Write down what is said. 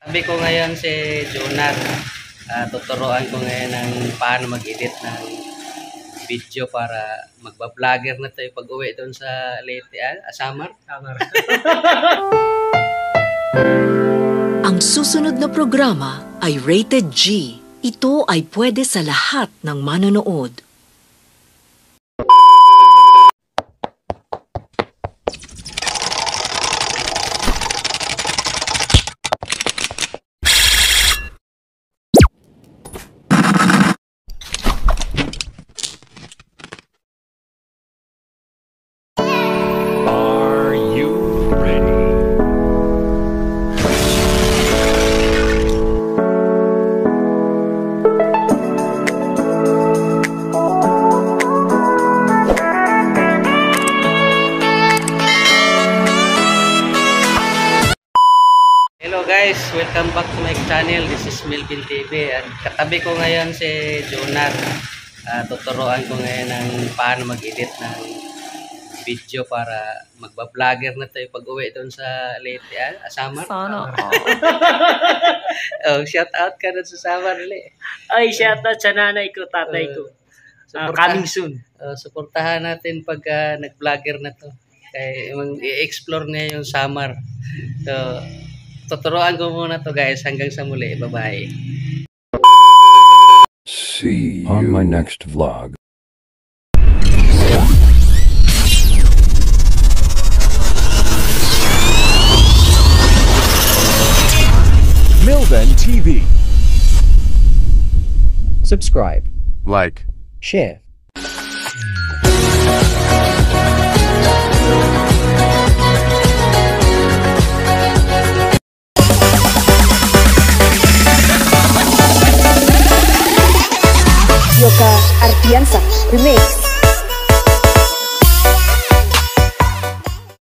Sabi ko ngayon si Jonar, tuturuan ko ngayon ng paano mag-edit ng video para magba-vlogger na tayo pag uwi doon sa Leyte, Samar. Ang susunod na programa ay Rated G. Ito ay pwede sa lahat ng manonood. Hello guys, welcome back to my channel. This is Melvin TV at katabi ko ngayon si Jonar. Tuturuan ko ngayon ng paano mag-edit ng video para magba-vlogger na tayo pag uwi doon sa Leyte, Samar. Sana Oh, shout out ka doon sa Samar, Le. Ay, shout out sa nanay ko, tatay ko. Coming soon. Suportahan natin pag nag-vlogger na to. Kaya i-explore niya yung Samar. So, tuturuan ko muna to guys hanggang sa muli. Bye-bye. See you on my next vlog. Milven TV. Subscribe, Like. share. Yoka Artiansa Remix.